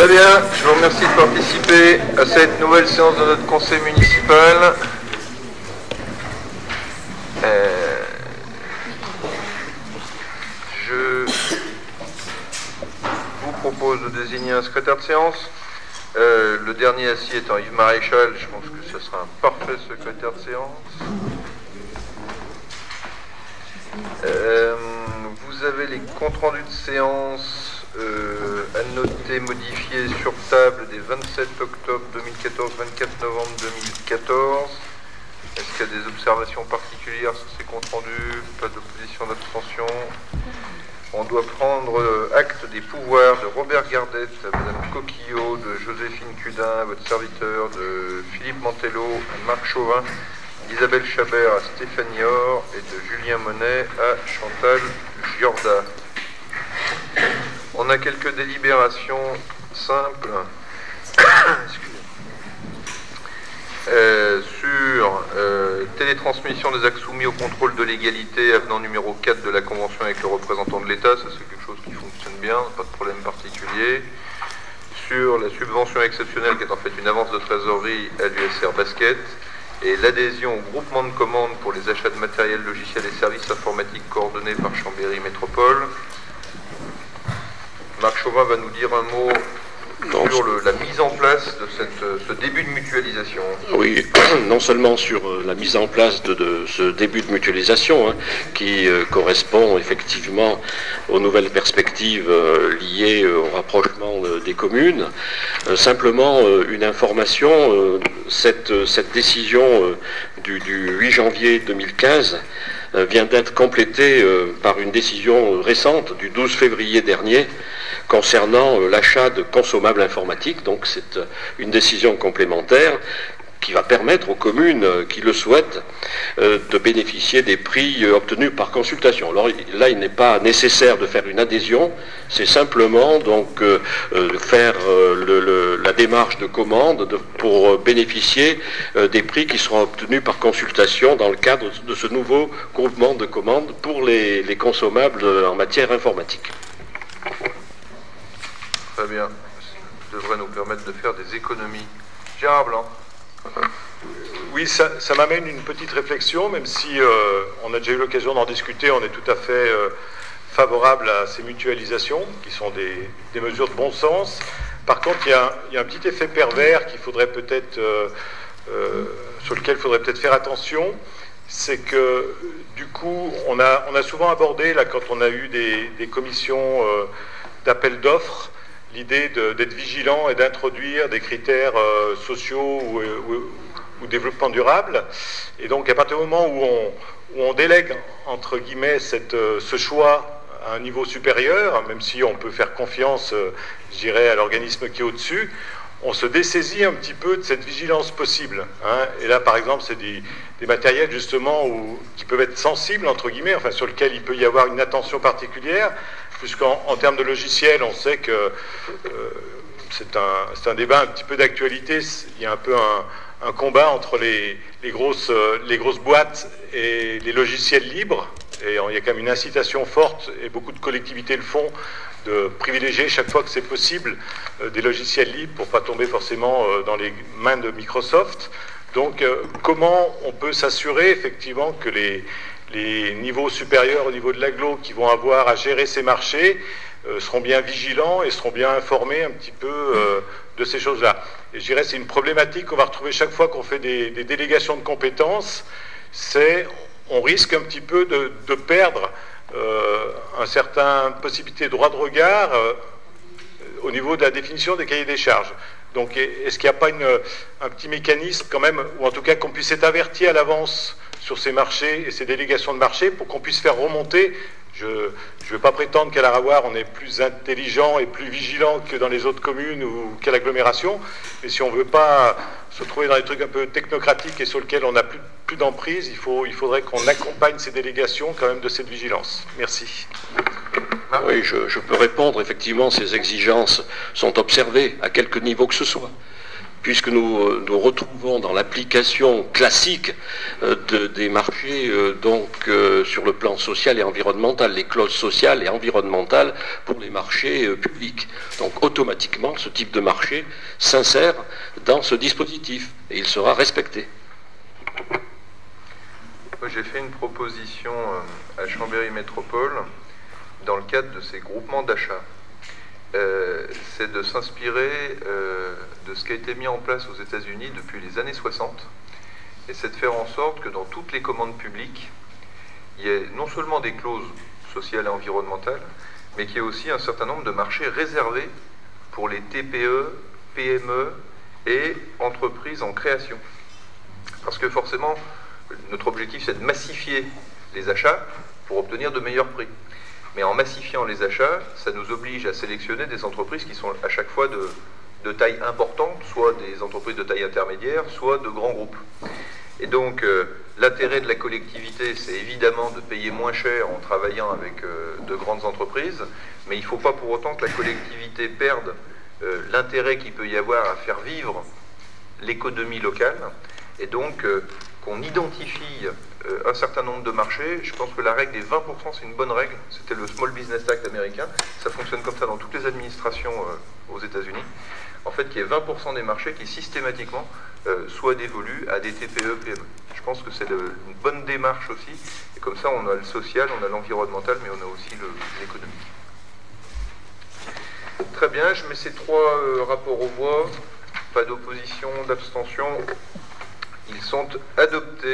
Très bien, je vous remercie de participer à cette nouvelle séance de notre conseil municipal. Je vous propose de désigner un secrétaire de séance. Le dernier assis étant Yves Maréchal, je pense que ce sera un parfait secrétaire de séance. Vous avez les comptes rendus de séance à noter, modifiés sur table des 27 octobre 2014, 24 novembre 2014. Est-ce qu'il y a des observations particulières sur ces comptes rendus? Pas d'opposition, d'abstention. On doit prendre acte des pouvoirs de Robert Gardette, à Madame Coquillot, de Joséphine Cudin, à votre serviteur, de Philippe Mantello, à Marc Chauvin, d'Isabelle Chabert à Stéphanie Or et de Julien Monet à Chantal Giorda. On a quelques délibérations simples sur télétransmission des actes soumis au contrôle de légalité, avenant numéro 4 de la Convention avec le représentant de l'État, ça c'est quelque chose qui fonctionne bien, pas de problème particulier. Sur la subvention exceptionnelle qui est en fait une avance de trésorerie à l'USR Basket, et l'adhésion au groupement de commandes pour les achats de matériel, logiciel et services informatiques coordonnés par Chambéry Métropole. Marc Chauvin va nous dire un mot sur la mise en place de ce début de mutualisation. Oui, non seulement sur la mise en place de ce début de mutualisation, qui correspond effectivement aux nouvelles perspectives liées au rapprochement des communes, simplement une information, cette décision du 8 janvier 2015 vient d'être complétée par une décision récente du 12 février dernier concernant l'achat de consommables informatiques. Donc c'est une décision complémentaire qui va permettre aux communes qui le souhaitent de bénéficier des prix obtenus par consultation. Alors là, il n'est pas nécessaire de faire une adhésion, c'est simplement donc faire la démarche de commande pour bénéficier des prix qui seront obtenus par consultation dans le cadre de ce nouveau groupement de commandes pour les consommables en matière informatique. Très bien, ça devrait nous permettre de faire des économies. Gérard Blanc. Oui, ça m'amène une petite réflexion, même si on a déjà eu l'occasion d'en discuter, on est tout à fait favorable à ces mutualisations, qui sont des mesures de bon sens. Par contre, il y a un petit effet pervers qu'il faudrait peut-être, sur lequel il faudrait peut-être faire attention, c'est que du coup, on a souvent abordé, là, quand on a eu des commissions d'appel d'offres, l'idée d'être vigilant et d'introduire des critères sociaux ou développement durable. Et donc, à partir du moment où on délègue, entre guillemets, ce choix à un niveau supérieur, même si on peut faire confiance, je dirais, à l'organisme qui est au-dessus, on se dessaisit un petit peu de cette vigilance possible. Et là, par exemple, c'est des matériels, justement, qui peuvent être sensibles, entre guillemets, enfin, sur lesquels il peut y avoir une attention particulière, puisqu'en termes de logiciel, on sait que c'est un débat un petit peu d'actualité. Il y a un peu un combat entre les grosses boîtes et les logiciels libres. Et il y a quand même une incitation forte, et beaucoup de collectivités le font, de privilégier chaque fois que c'est possible des logiciels libres pour ne pas tomber forcément dans les mains de Microsoft. Donc comment on peut s'assurer effectivement que les niveaux supérieurs au niveau de l'agglo qui vont avoir à gérer ces marchés seront bien vigilants et seront bien informés un petit peu de ces choses-là. Et je dirais c'est une problématique qu'on va retrouver chaque fois qu'on fait des délégations de compétences, on risque un petit peu de perdre un certain possibilité de droit de regard au niveau de la définition des cahiers des charges. Donc est-ce qu'il n'y a pas un petit mécanisme quand même, ou en tout cas qu'on puisse être averti à l'avance sur ces marchés et ces délégations de marché pour qu'on puisse faire remonter. Je ne veux pas prétendre qu'à l'Aravoir on est plus intelligent et plus vigilant que dans les autres communes ou qu'à l'agglomération, mais si on ne veut pas se trouver dans des trucs un peu technocratiques et sur lesquels on n'a plus d'emprise, il faudrait qu'on accompagne ces délégations quand même de cette vigilance. Merci. Oui, je peux répondre. Effectivement, ces exigences sont observées à quelque niveau que ce soit. puisque nous retrouvons dans l'application classique des marchés sur le plan social et environnemental, les clauses sociales et environnementales pour les marchés publics. Donc automatiquement, ce type de marché s'insère dans ce dispositif et il sera respecté. J'ai fait une proposition à Chambéry Métropole dans le cadre de ces groupements d'achat. C'est de s'inspirer de ce qui a été mis en place aux États-Unis depuis les années 60, et c'est de faire en sorte que dans toutes les commandes publiques, il y ait non seulement des clauses sociales et environnementales, mais qu'il y ait aussi un certain nombre de marchés réservés pour les TPE, PME et entreprises en création. Parce que forcément, notre objectif, c'est de massifier les achats pour obtenir de meilleurs prix. Mais en massifiant les achats, ça nous oblige à sélectionner des entreprises qui sont à chaque fois de taille importante, soit des entreprises de taille intermédiaire, soit de grands groupes. Et donc, l'intérêt de la collectivité, c'est évidemment de payer moins cher en travaillant avec de grandes entreprises, mais il ne faut pas pour autant que la collectivité perde l'intérêt qu'il peut y avoir à faire vivre l'économie locale, et donc qu'on identifie un certain nombre de marchés. Je pense que la règle des 20%, c'est une bonne règle. C'était le Small Business Act américain. Ça fonctionne comme ça dans toutes les administrations aux États-Unis. En fait, qu'il y ait 20% des marchés qui systématiquement soient dévolus à des TPE, PME. Je pense que c'est une bonne démarche aussi. Et comme ça, on a le social, on a l'environnemental, mais on a aussi l'économique. Très bien, je mets ces trois rapports aux voix. Pas d'opposition, d'abstention. Ils sont adoptés.